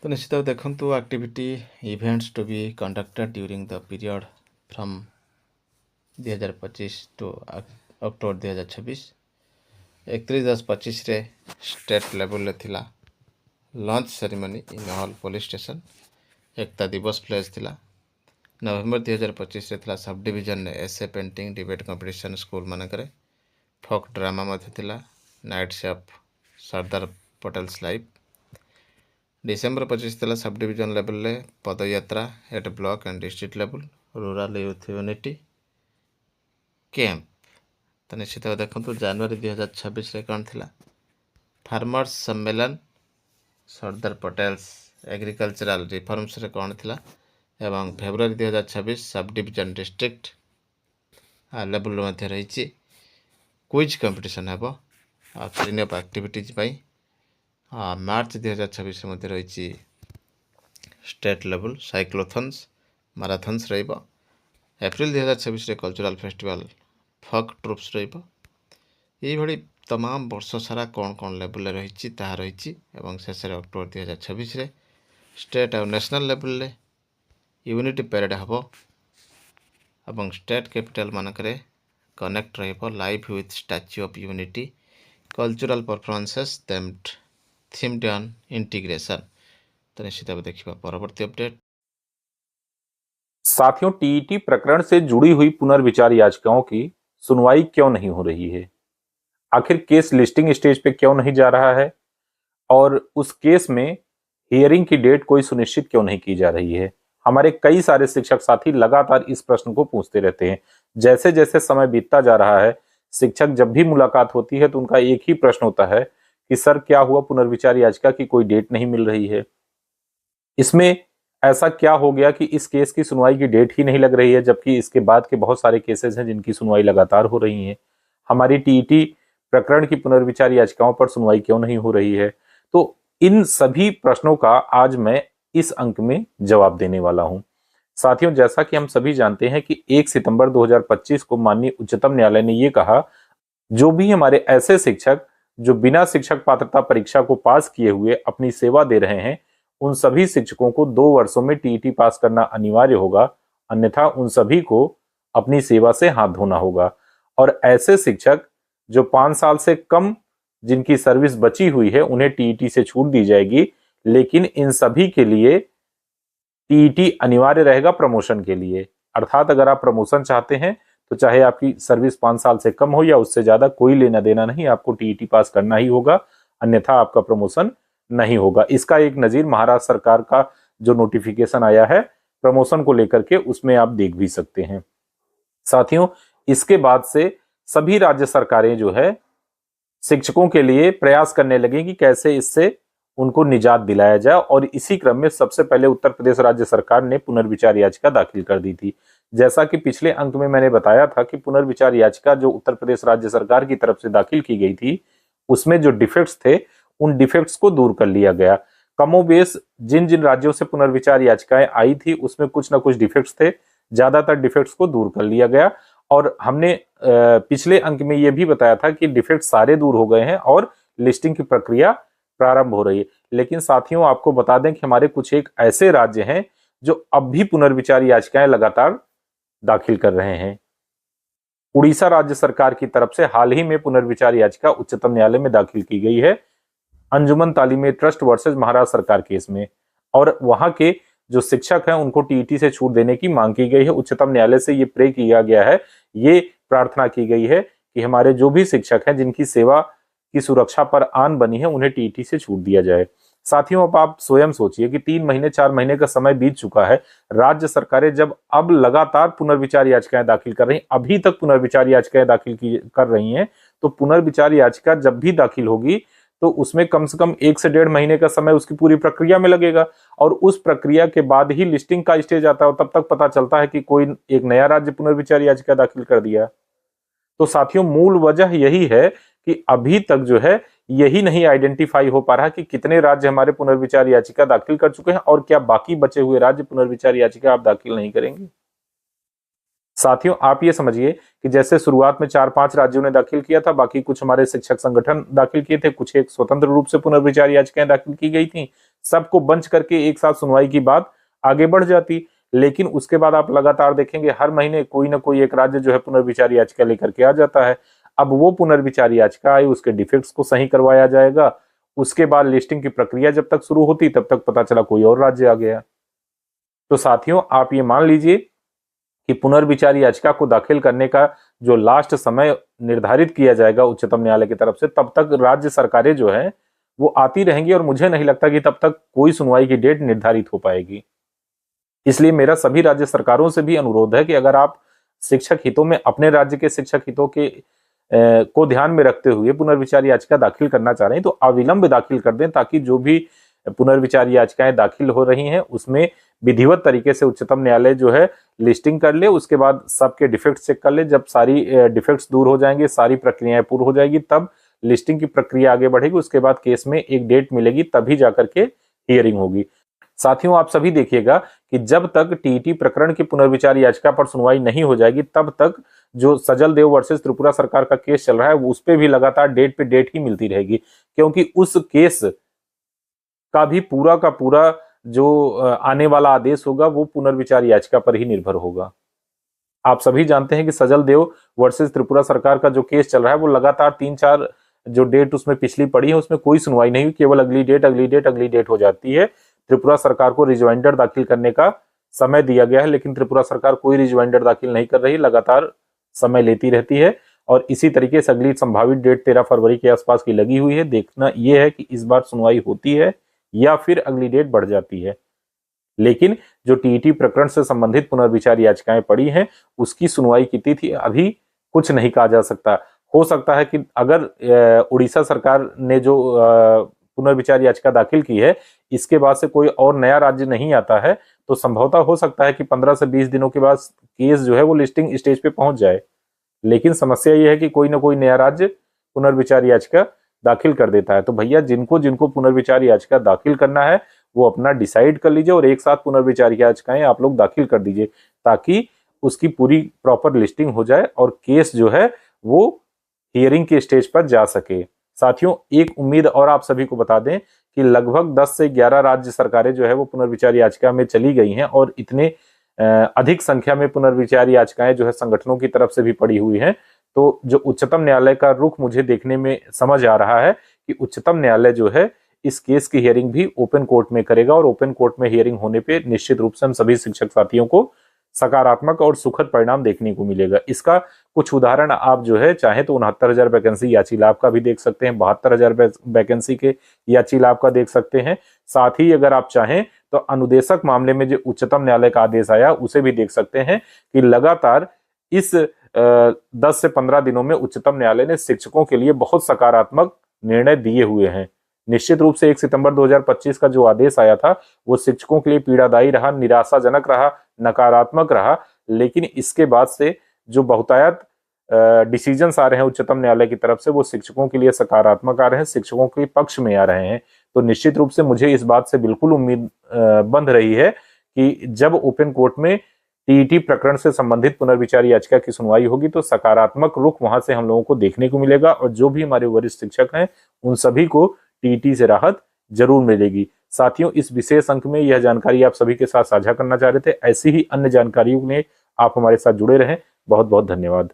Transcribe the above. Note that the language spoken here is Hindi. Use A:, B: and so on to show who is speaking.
A: तो निश्चित भाव देखु activity events to be conducted during the period from 2025 to October 2026। 31/10/25 रे स्टेट लेवल थिला launch ceremony in all police station. Ekta Diwas place थिला। नवेम्बर 2025 रे थिला सब डिवीजन ने essay painting debate competition school मानकरे। फोक ड्रामा मध्य थिला। नाइट शेफ सरदार पटेल्स लाइफ। डिसेम्बर 25 थिला सब डिवीजन लेवल ले पदयात्रा at block and district level rural youth unity camp. तो निश्चित भाव देखु जनवरी 2026 रे कौन थिला फार्मर्स सम्मेलन सरदार पटेल्स एग्रीकल्चरल रिफॉर्म्स रे कौन थिला एवं February 2026 sub division district level मध्य रही क्विज कंपटीशन हेबो क्लीन अप एक्टिविटीज पाई। मार्च 2026 मध्य रही स्टेट लेवल साइक्लोथन्स माराथन्स रहिबो। एप्रिल 2026 रे कल्चरल फेस्टिवल फक ट्रुप्स रहिबो। ये तमाम वर्ष सारा कौन कौन लेवल रही एवं शेष अक्टोबर 2026 रे स्टेट और नेशनल लेवल ले यूनिटी परेड हम एवं स्टेट कैपिटल मानकरे कनेक्ट रहिबो live with statue of unity cultural performances themed on integration. तो निश्चित भाव देखिबा परवर्ती अपडेट।
B: साथियों, टीईटी प्रकरण से जुड़ी हुई पुनर्विचार याचिकाओं की सुनवाई क्यों नहीं हो रही है? आखिर केस लिस्टिंग स्टेज पे क्यों नहीं जा रहा है और उस केस में हियरिंग की डेट कोई सुनिश्चित क्यों नहीं की जा रही है? हमारे कई सारे शिक्षक साथी लगातार इस प्रश्न को पूछते रहते हैं। जैसे जैसे समय बीतता जा रहा है, शिक्षक जब भी मुलाकात होती है तो उनका एक ही प्रश्न होता है कि सर क्या हुआ, पुनर्विचार याचिका की कोई डेट नहीं मिल रही है। इसमें ऐसा क्या हो गया कि इस केस की सुनवाई की डेट ही नहीं लग रही है, जबकि इसके बाद के बहुत सारे केसेस हैं जिनकी सुनवाई लगातार हो रही है। हमारी टीईटी प्रकरण की पुनर्विचार याचिकाओं पर सुनवाई क्यों नहीं हो रही है? तो इन सभी प्रश्नों का आज मैं इस अंक में जवाब देने वाला हूं। साथियों, जैसा कि हम सभी जानते हैं कि 1 सितंबर 2025 को माननीय उच्चतम न्यायालय ने यह कहा, जो भी हमारे ऐसे शिक्षक जो बिना शिक्षक पात्रता परीक्षा को पास किए हुए अपनी सेवा दे रहे हैं, उन सभी शिक्षकों को 2 वर्षों में टीईटी पास करना अनिवार्य होगा, अन्यथा उन सभी को अपनी सेवा से हाथ धोना होगा। और ऐसे शिक्षक जो 5 साल से कम जिनकी सर्विस बची हुई है, उन्हें टीईटी से छूट दी जाएगी, लेकिन इन सभी के लिए टीईटी अनिवार्य रहेगा प्रमोशन के लिए। अर्थात अगर आप प्रमोशन चाहते हैं तो चाहे आपकी सर्विस 5 साल से कम हो या उससे ज्यादा, कोई लेना देना नहीं, आपको टीईटी पास करना ही होगा, अन्यथा आपका प्रमोशन नहीं होगा। इसका एक नजीर महाराष्ट्र सरकार का जो नोटिफिकेशन आया है प्रमोशन को लेकर के, उसमें आप देख भी सकते हैं। साथियों, इसके बाद से सभी राज्य सरकारें जो है शिक्षकों के लिए प्रयास करने लगे कि कैसे इससे उनको निजात दिलाया जाए, और इसी क्रम में सबसे पहले उत्तर प्रदेश राज्य सरकार ने पुनर्विचार याचिका दाखिल कर दी थी। जैसा कि पिछले अंक में मैंने बताया था कि पुनर्विचार याचिका जो उत्तर प्रदेश राज्य सरकार की तरफ से दाखिल की गई थी, उसमें जो डिफेक्ट्स थे उन डिफेक्ट्स को दूर कर लिया गया। कमोबेश जिन जिन राज्यों से पुनर्विचार याचिकाएं आई थी उसमें कुछ ना कुछ डिफेक्ट्स थे, ज्यादातर डिफेक्ट्स को दूर कर लिया गया। और हमने पिछले अंक में यह भी बताया था कि डिफेक्ट सारे दूर हो गए हैं और लिस्टिंग की प्रक्रिया प्रारंभ हो रही है। लेकिन साथियों, आपको बता दें कि हमारे कुछ एक ऐसे राज्य हैं जो अब भी पुनर्विचार याचिकाएं लगातार दाखिल कर रहे हैं। उड़ीसा राज्य सरकार की तरफ से हाल ही में पुनर्विचार याचिका उच्चतम न्यायालय में दाखिल की गई है अंजुमन तालीमी ट्रस्ट वर्सेस महाराष्ट्र सरकार केस में, और वहां के जो शिक्षक हैं उनको टीईटी से छूट देने की मांग की गई है। उच्चतम न्यायालय से ये प्रे किया गया है, ये प्रार्थना की गई है कि हमारे जो भी शिक्षक हैं जिनकी सेवा की सुरक्षा पर आन बनी है, उन्हें टीईटी से छूट दिया जाए। साथियों, अब आप स्वयं सोचिए कि 3 महीने 4 महीने का समय बीत चुका है, राज्य सरकारें जब अब लगातार पुनर्विचार याचिकाएं दाखिल कर रही, अभी तक पुनर्विचार याचिकाएं दाखिल कर रही हैं, तो पुनर्विचार याचिका जब भी दाखिल होगी तो उसमें कम से कम 1 से 1.5 महीने का समय उसकी पूरी प्रक्रिया में लगेगा, और उस प्रक्रिया के बाद ही लिस्टिंग का स्टेज आता है, तब तक पता चलता है कि कोई एक नया राज्य पुनर्विचार याचिका दाखिल कर दिया। तो साथियों, मूल वजह यही है कि अभी तक जो है यही नहीं आइडेंटिफाई हो पा रहा कि कितने राज्य हमारे पुनर्विचार याचिका दाखिल कर चुके हैं और क्या बाकी बचे हुए राज्य पुनर्विचार याचिका आप दाखिल नहीं करेंगे। साथियों, आप ये समझिए कि जैसे शुरुआत में 4-5 राज्यों ने दाखिल किया था, बाकी कुछ हमारे शिक्षक संगठन दाखिल किए थे, कुछ एक स्वतंत्र रूप से पुनर्विचार याचिकाएं दाखिल की गई थी, सबको बंच करके एक साथ सुनवाई की बात आगे बढ़ जाती। लेकिन उसके बाद आप लगातार देखेंगे हर महीने कोई ना कोई एक राज्य जो है पुनर्विचार याचिका लेकर के आ जाता है। अब वो पुनर्विचार याचिका आई, उसके डिफेक्ट्स को सही करवाया जाएगा, उसके बाद लिस्टिंग की प्रक्रिया जब तक शुरू होती तब तक पता चला कोई और राज्य आ गया। तो साथियों, आप ये मान लीजिए कि पुनर्विचार याचिका को दाखिल करने का जो लास्ट समय निर्धारित किया जाएगा उच्चतम न्यायालय की तरफ से, तब तक राज्य सरकारें जो है वो आती रहेंगी और मुझे नहीं लगता कि तब तक कोई सुनवाई की डेट निर्धारित हो पाएगी। इसलिए मेरा सभी राज्य सरकारों से भी अनुरोध है कि अगर आप शिक्षक हितों में अपने राज्य के शिक्षक हितों के को ध्यान में रखते हुए पुनर्विचार याचिका दाखिल करना चाह रहे हैं तो अविलंब दाखिल कर दें, ताकि जो भी पुनर्विचार याचिकाएं दाखिल हो रही हैं उसमें विधिवत तरीके से उच्चतम न्यायालय जो है लिस्टिंग कर ले, उसके बाद सबके डिफेक्ट्स चेक कर ले। जब सारी डिफेक्ट्स दूर हो जाएंगे, सारी प्रक्रियाएं पूर्ण हो जाएगी, तब लिस्टिंग की प्रक्रिया आगे बढ़ेगी। उसके बाद केस में एक डेट मिलेगी, तभी जाकर के हियरिंग होगी। साथियों, आप सभी देखिएगा कि जब तक टीईटी प्रकरण की पुनर्विचार याचिका पर सुनवाई नहीं हो जाएगी तब तक जो सजल देव वर्सेस त्रिपुरा सरकार का केस चल रहा है उस पे भी लगातार डेट पे डेट ही मिलती रहेगी, क्योंकि उस केस का भी पूरा का पूरा जो आने वाला आदेश होगा वो पुनर्विचार याचिका पर ही निर्भर होगा। आप सभी जानते हैं कि सजल देव वर्सेस त्रिपुरा सरकार का जो केस चल रहा है वो लगातार 3-4 जो डेट उसमें पिछली पड़ी है उसमें कोई सुनवाई नहीं हुई, केवल अगली डेट हो जाती है। त्रिपुरा सरकार को रिजवाइंडर दाखिल करने का समय दिया गया है, लेकिन त्रिपुरा सरकार कोई रिजवाइंडर दाखिल नहीं कर रही, लगातार समय लेती रहती है और इसी तरीके से अगली संभावित डेट 13 फरवरी के आसपास की लगी हुई है। देखना यह है कि इस बार सुनवाई होती है या फिर अगली डेट बढ़ जाती है। लेकिन जो टीईटी प्रकरण से संबंधित पुनर्विचार याचिकाएं पड़ी हैं उसकी सुनवाई की तिथि अभी कुछ नहीं कहा जा सकता। हो सकता है कि अगर उड़ीसा सरकार ने जो पुनर्विचार याचिका दाखिल की है इसके बाद से कोई और नया राज्य नहीं आता है तो संभवतः हो सकता है कि 15 से 20 दिनों के बाद केस जो है वो लिस्टिंग स्टेज पे पहुंच जाए। लेकिन समस्या यह है कि कोई ना कोई नया राज्य पुनर्विचार याचिका दाखिल कर देता है। तो भैया, जिनको जिनको पुनर्विचार याचिका दाखिल करना है वो अपना डिसाइड कर लीजिए और एक साथ पुनर्विचार याचिकाएं आप लोग दाखिल कर दीजिए, ताकि उसकी पूरी प्रॉपर लिस्टिंग हो जाए और केस जो है वो हियरिंग के स्टेज पर जा सके। साथियों, एक उम्मीद और आप सभी को बता दें कि लगभग 10 से 11 राज्य सरकारें जो है वो पुनर्विचार याचिका में चली गई हैं और इतने अधिक संख्या में पुनर्विचार याचिकाएं जो है संगठनों की तरफ से भी पड़ी हुई हैं। तो जो उच्चतम न्यायालय का रुख मुझे देखने में समझ आ रहा है कि उच्चतम न्यायालय जो है इस केस की हियरिंग भी ओपन कोर्ट में करेगा और ओपन कोर्ट में हियरिंग होने पे निश्चित रूप से हम सभी शिक्षक साथियों को सकारात्मक और सुखद परिणाम देखने को मिलेगा। इसका कुछ उदाहरण आप जो है चाहे तो 69,000 वैकेंसी याची लाभ का भी देख सकते हैं, 72,000 वैकेंसी के याची लाभ का देख सकते हैं। साथ ही अगर आप चाहें तो अनुदेशक मामले में जो उच्चतम न्यायालय का आदेश आया उसे भी देख सकते हैं कि लगातार इस 10 से 15 दिनों में उच्चतम न्यायालय ने शिक्षकों के लिए बहुत सकारात्मक निर्णय दिए हुए हैं। निश्चित रूप से 1 सितंबर 2025 का जो आदेश आया था वो शिक्षकों के लिए पीड़ादायी रहा, निराशाजनक रहा, नकारात्मक रहा, लेकिन इसके बाद से जो बहुतायत डिसीजंस आ रहे हैं उच्चतम न्यायालय की तरफ से वो शिक्षकों के लिए सकारात्मक आ रहे हैं, शिक्षकों के पक्ष में आ रहे हैं। तो निश्चित रूप से मुझे इस बात से बिल्कुल उम्मीद बंध रही है कि जब ओपन कोर्ट में टीईटी प्रकरण से संबंधित पुनर्विचार याचिका की सुनवाई होगी तो सकारात्मक रुख वहां से हम लोगों को देखने को मिलेगा और जो भी हमारे वरिष्ठ शिक्षक हैं उन सभी को टीईटी से राहत जरूर मिलेगी। साथियों, इस विशेष अंक में यह जानकारी आप सभी के साथ साझा करना चाह रहे थे। ऐसी ही अन्य जानकारियों में आप हमारे साथ जुड़े रहें। बहुत बहुत धन्यवाद।